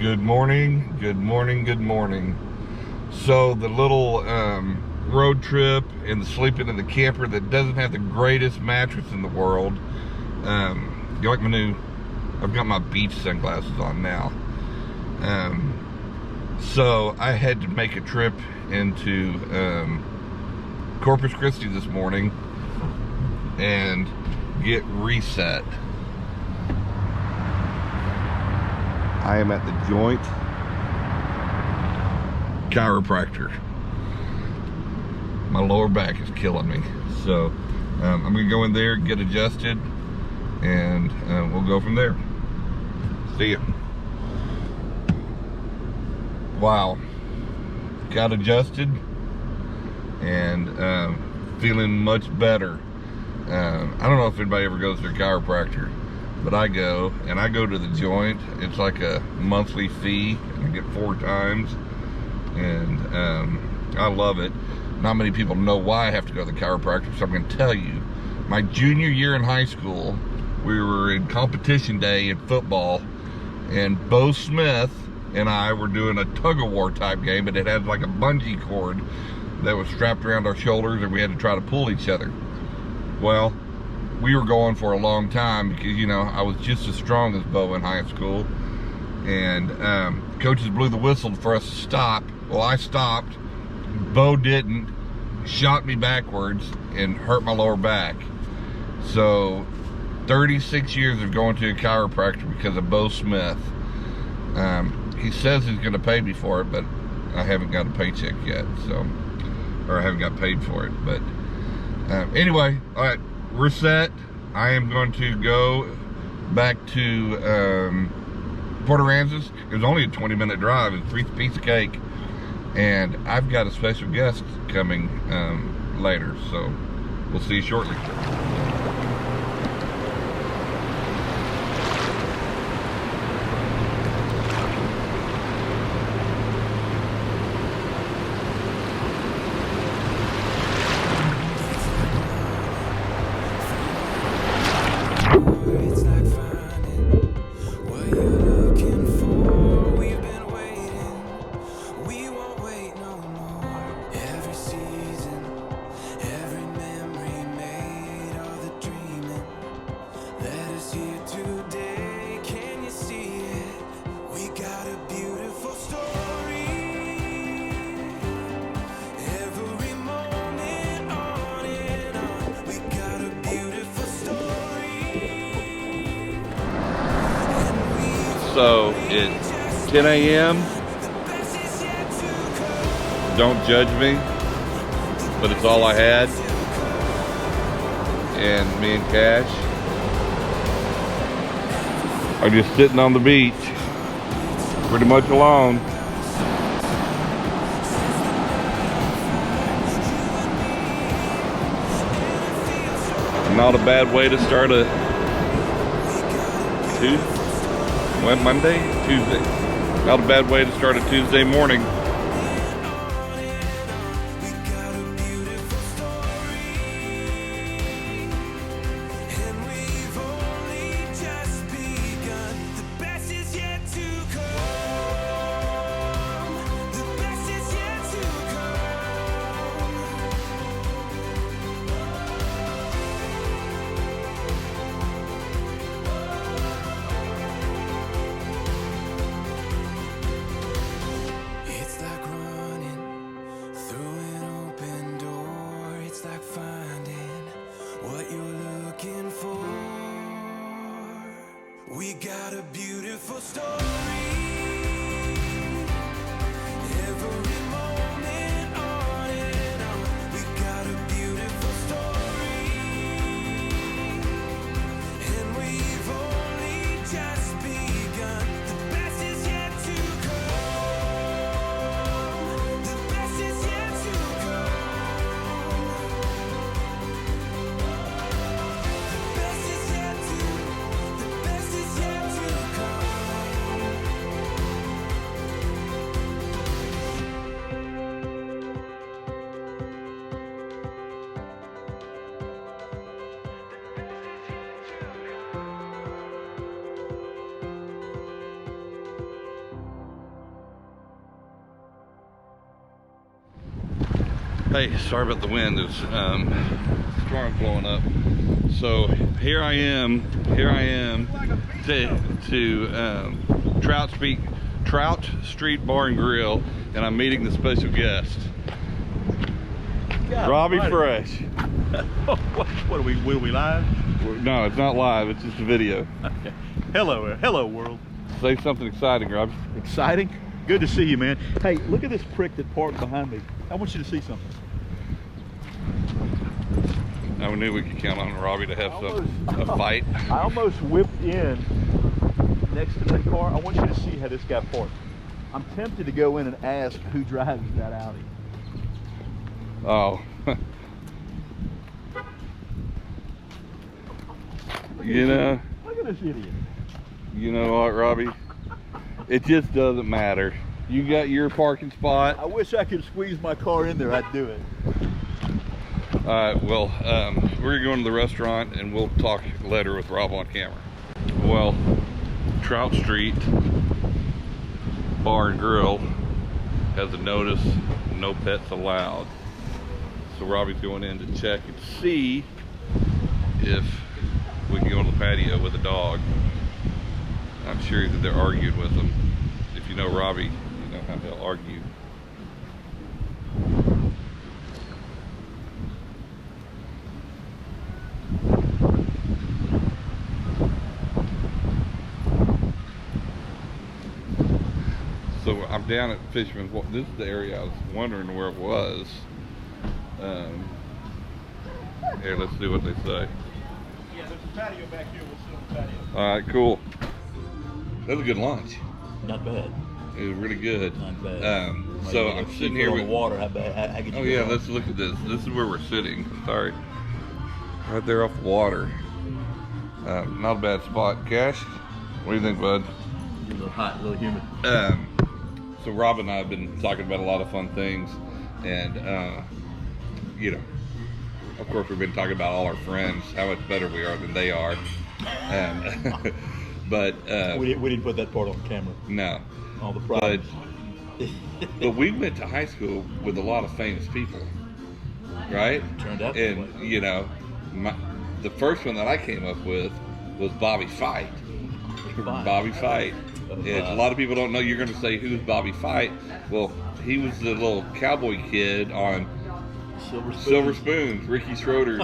Good morning, good morning, good morning. So the little road trip and the sleeping in the camper that doesn't have the greatest mattress in the world. You like my new, I've got my beach sunglasses on now. So I had to make a trip into Corpus Christi this morning and get reset. I am at the Joint Chiropractor. My lower back is killing me. So I'm gonna go in there, get adjusted, and we'll go from there. See ya. Wow. Got adjusted and feeling much better. I don't know if anybody ever goes to a chiropractor, but I go to the Joint. It's like a monthly fee, and I get 4 times, and I love it. Not many people know why I have to go to the chiropractor, so I'm going to tell you. My junior year in high school, we were in competition day in football, and Bo Smith and I were doing a tug-of-war type game, but it had like a bungee cord that was strapped around our shoulders, and we had to try to pull each other. Well, we were going for a long time because, you know, I was just as strong as Bo in high school, and coaches blew the whistle for us to stop. Well, I stopped. Bo didn't, shot me backwards and hurt my lower back. So 36 years of going to a chiropractor because of Bo Smith. He says he's going to pay me for it, but I haven't got a paycheck yet, so, or I haven't got paid for it. But anyway, all right, we're set. I am going to go back to Port Aransas. It was only a 20-minute drive. It's a piece of cake. And I've got a special guest coming later, so we'll see you shortly. So it's 10 a.m. Don't judge me, but it's all I had. And me and Cash are just sitting on the beach, pretty much alone. Not a bad way to start a Tuesday. Not a bad way to start a Tuesday morning. We got a beautiful story. Every moment on and on. We got a beautiful story. And we've only just begun. The best is yet to come. The best is yet to come. The best is yet to come. Hey, sorry about the wind. There's storm blowing up. So here I am to Trout Street Bar and Grill, and I'm meeting the special guest, Robbie Fraiche. What are we live? No, it's not live. It's just a video. Okay. Hello world. Say something exciting, Rob. Exciting? Good to see you, man. Hey, look at this prick that parked behind me. I want you to see something. I knew we could count on Robbie to have a fight. I almost whipped in next to that car. I want you to see how this guy parked. I'm tempted to go in and ask who drives that Audi. Oh. You know. Look at this idiot. You know what, Robbie? It just doesn't matter. You got your parking spot. I wish I could squeeze my car in there. I'd do it. All right, well, we're going to the restaurant and we'll talk later with Rob on camera. Well, Trout Street Bar and Grill has a notice, no pets allowed. So Robbie's going in to check and see if we can go on the patio with a dog. I'm sure that they're arguing with them. If you know Robbie, you know how they'll argue. So I'm down at Fisherman's Wharf. This is the area I was wondering where it was. Here, let's see what they say. Yeah, there's a patio back here. We'll sit on the patio. All right, cool. That was a good lunch. Not bad. It was really good. Not bad. So I'm sitting here with the water. How bad? How could you Oh go yeah, wrong? let's look at this. This is where we're sitting. Sorry, right there off the water. Not a bad spot. Cash, what do you think, bud? You're a little hot, a little humid. So Rob and I have been talking about a lot of fun things, and you know, of course we've been talking about all our friends, how much better we are than they are. But We didn't put that part on camera. no. All the But, problems. but we went to high school with a lot of famous people, right? Turned out that And way. you know, the first one that I came up with was Bobby Fight. Bobby Fight. And a lot of people don't know. You're going to say, who's Bobby Fight? Well, he was the little cowboy kid on Silver Spoons, Ricky Schroeder's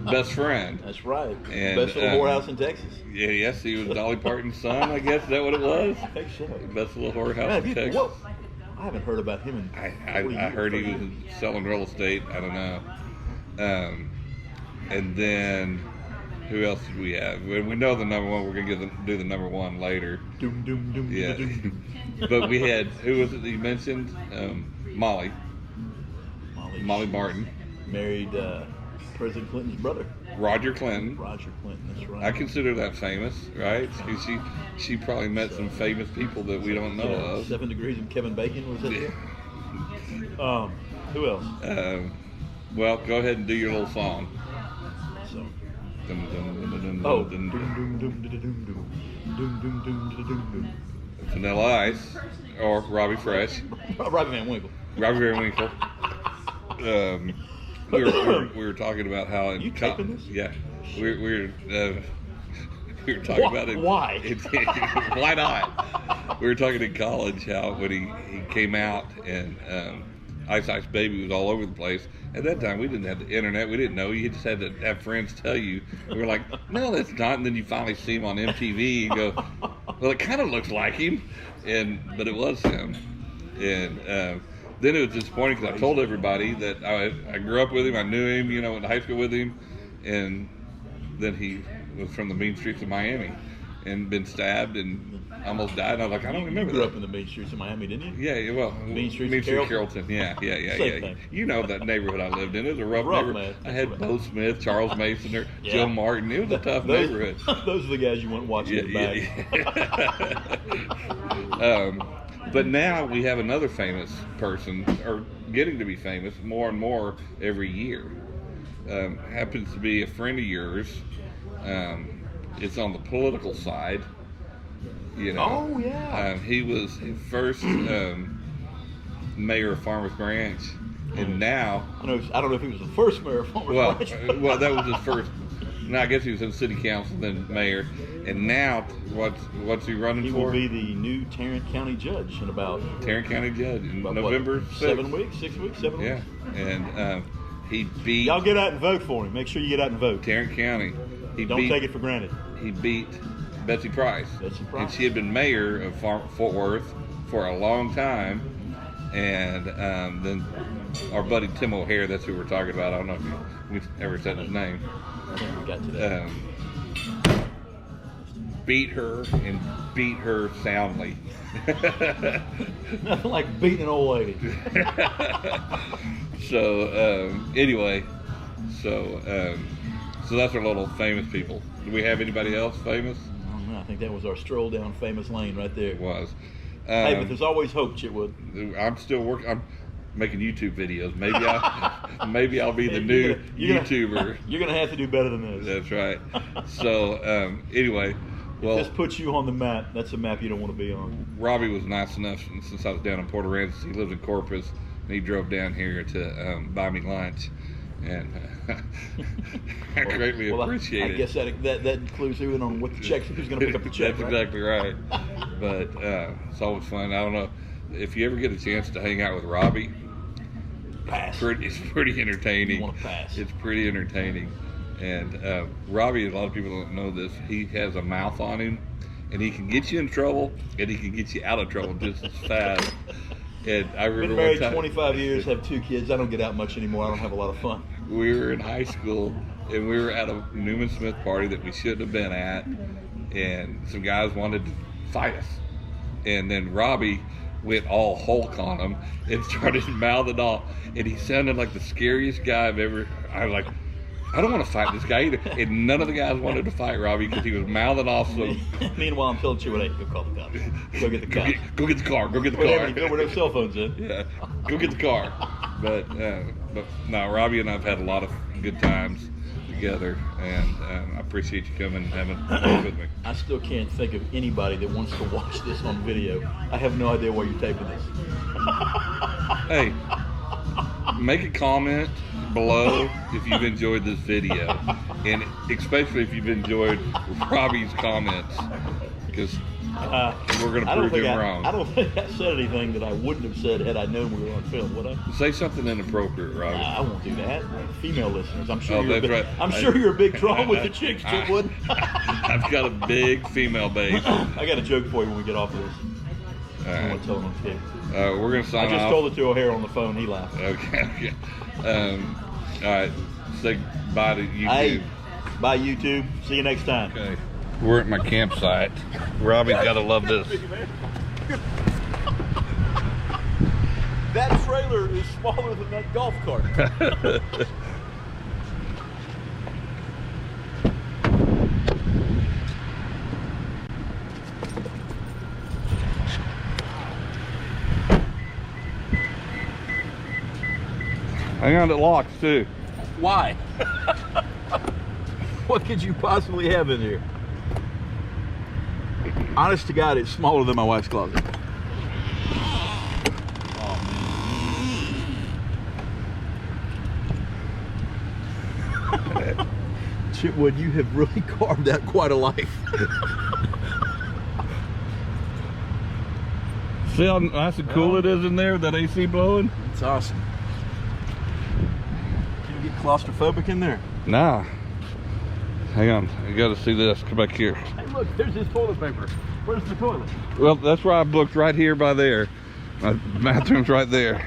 best friend. That's right. And, Best little whorehouse in Texas. Yeah, yes, he was Dolly Parton's son, I guess. Is that what it was? I think so. Best little whorehouse Man, in Texas. what? I haven't heard about him in I 40 years. heard he was selling real estate. I don't know. And then who else did we have? We know the number one. We're gonna do the number one later. Doom, doom, doom, Yeah. doom. But we had, who was it that you mentioned? Molly Molly Martin, married President Clinton's brother, Roger Clinton. Roger Clinton. That's right. I consider that famous, right? She probably met some famous people that we don't know of. 7 Degrees and Kevin Bacon was that Yeah. it? Who else? Well, go ahead and do your little song. So. Dun, dun, dun, dun, dun, Oh. dun, Doom, dun. doom, doom, doom, doom, doom. Doom, doom, doom, doom, doom, doom. Vanilla Ice, or Robbie Fraiche, Robbie Van Winkle. Robbie Van Winkle. We were talking about how in You taping this? Yeah, we were talking about it. Why? Why not? We were talking in college how when he came out and Ice Ice Baby was all over the place. At that time, we didn't have the internet. We didn't know. You just had to have friends tell you. We were like, no, that's not. And then you finally see him on MTV and go, well, it kind of looks like him. But it was him. And then it was disappointing because I told everybody that I grew up with him. I knew him, you know, went to high school with him. And then he was from the mean streets of Miami and been stabbed and almost died. And I was like, I don't remember You grew that. up in the mean streets of Miami, didn't you? Yeah, well, Mean Streets of Carrollton. Yeah. Same thing. You know that neighborhood I lived in. It was a rough Rough, neighborhood. man. I had Bo Smith, Charles Mason there, Yeah. Joe Martin. It was a tough neighborhood. Those are the guys you want watching in the back. But now we have another famous person, or getting to be famous more and more every year. Happens to be a friend of yours. It's on the political side. You know. Oh, yeah. He was first mayor of Farmers Branch. And now, I don't know if he was the first mayor of Farmers Branch. well, that was his first. No, I guess he was in city council, then mayor, and now what's he running He for? will be the new Tarrant County judge in about Tarrant County judge in what, November 6th. 7 weeks, 6 weeks, 7 Yeah, weeks. and he beat Y'all get out and vote for him. Make sure you get out and vote. Tarrant County. Don't take it for granted. He beat Betsy Price. Betsy Price. And she had been mayor of Fort Worth for a long time. And then our buddy Tim O'Hare, that's who we're talking about. I don't know if we've ever said his name. I think we got to that. Beat her and beat her soundly. Nothing like beating an old lady. So anyway, so that's our little famous people. Do we have anybody else famous? I don't know. I think that was our stroll down famous lane right there. It was. Hey, but there's always hope, Chitwood. I'm still working. I'm making YouTube videos. Maybe I'll be the new YouTuber. You're gonna have to do better than this. That's right. So anyway, well, If this puts you on the map, that's a map you don't want to be on. Robbie was nice enough since I was down in Port Aransas. He lives in Corpus, and he drove down here to buy me lunch, and I greatly appreciate it. I guess that includes who on what the check, who's going to pick up the check. That's exactly right. But it's always fun. I don't know if you ever get a chance to hang out with Robbie. Pass. It's pretty entertaining. You want to pass. It's pretty entertaining. And Robbie, a lot of people don't know this, he has a mouth on him, and he can get you in trouble, and he can get you out of trouble just as fast. And I remember Been married one time, 25 years, have 2 kids. I don't get out much anymore. I don't have a lot of fun. we were in high school, and we were at a Newman Smith party that we shouldn't have been at, and some guys wanted to fight us. And then Robbie went all Hulk on him and started mouthing off, and he sounded like the scariest guy I've ever. I was like, I don't want to fight this guy either. And none of the guys wanted to fight Robbie because he was mouthing off. So meanwhile, I'm telling you, hey, go call the cops. Go get the cops. Go get the car. Go get the Where car. no cell phones in. Yeah, go get the car. But no, Robbie and I've had a lot of good times together, and I appreciate you coming and having fun with me. I still can't think of anybody that wants to watch this on video. I have no idea why you're taping this. Hey, make a comment below if you've enjoyed this video, and especially if you've enjoyed Robbie's comments, because we're going to prove him wrong. I don't think I said anything that I wouldn't have said had I known we were on film, would I? Say something inappropriate, Robbie. I won't do that. Female listeners, I'm sure Oh, you're. that's right. I'm sure you're a big draw with the chicks, Chitwood. I've got a big female base. I got a joke for you when we get off of this. All I right. want to tell them on tape. We're going to sign I just off. told it to O'Hare on the phone. He laughed. Okay. All right. Say bye to YouTube. Hey, bye YouTube. See you next time. Okay. We're at my campsite. Robbie's got to love this. That trailer is smaller than that golf cart. Hang on, it locks too. Why? What could you possibly have in here? Honest to God, it's smaller than my wife's closet. Chitwood, you have really carved out quite a life. See how nice and cool it is in there with that AC blowing? It's awesome. Can you get claustrophobic in there? Nah. Hang on, you got to see this. Come back here. Hey, look, there's his toilet paper. Where's the toilet? Well, that's where I booked, right here by there. My bathroom's right there.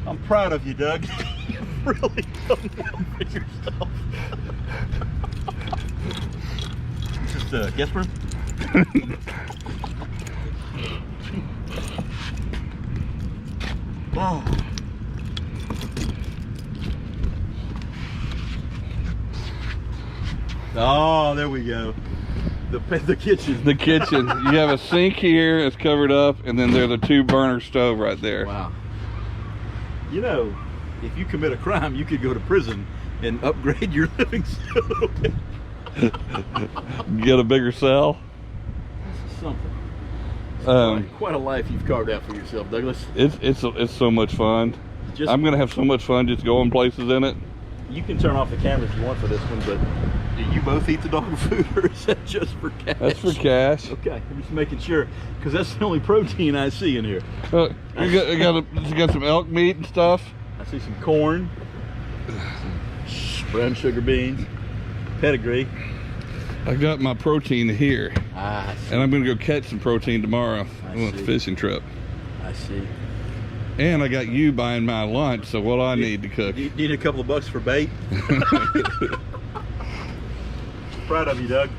I'm proud of you, Doug. You really done well for yourself. Just a guest room? Oh. Oh, there we go. The kitchen. The kitchen. You have a sink here, it's covered up, and then there's a 2-burner stove right there. Wow. You know, if you commit a crime, you could go to prison and upgrade your living space a little bit. Get a bigger cell. This is something. Quite a life you've carved out for yourself, Douglas. It's so much fun. I'm gonna have so much fun just going places in it. You can turn off the camera if you want for this one, but do you both eat the dog food, or is that just for cash? That's for cash. Okay, I'm just making sure, because that's the only protein I see in here. You got some elk meat and stuff. I see some corn, some brown sugar beans, pedigree. I got my protein here, I see. and I'm gonna go catch some protein tomorrow on a fishing trip. I see. And I got you buying my lunch, so what do I need to cook? You need a couple of bucks for bait? Proud of you, Doug.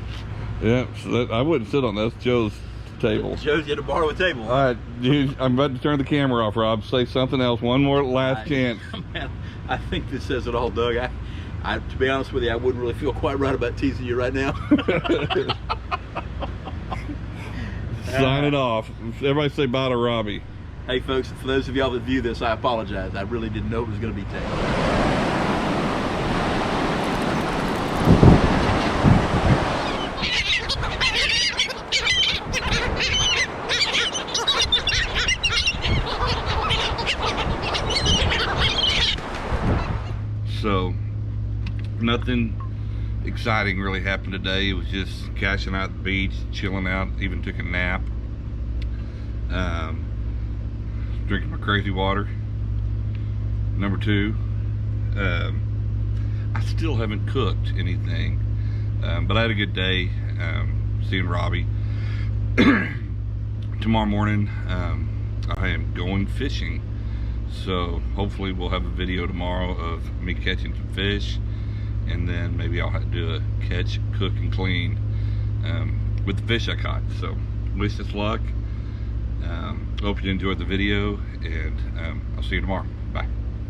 Yeah, so I wouldn't sit on that. That's Joe's table. Joe's had to borrow a table. All right, dude, I'm about to turn the camera off, Rob. Say something else. One more last chance. Man, I think this says it all, Doug. To be honest with you, I wouldn't really feel quite right about teasing you right now. Sign it off. Everybody say bye to Robbie. Hey folks, for those of y'all that view this, I apologize. I really didn't know it was going to be taken. So, nothing exciting really happened today. It was just cashing out at the beach, chilling out, even took a nap. Drinking my crazy water. Number 2, I still haven't cooked anything, but I had a good day seeing Robbie. Tomorrow morning I am going fishing, so hopefully we'll have a video tomorrow of me catching some fish, and then maybe I'll have to do a catch, cook, and clean with the fish I caught. So wish us luck. Hope you enjoyed the video, and I'll see you tomorrow.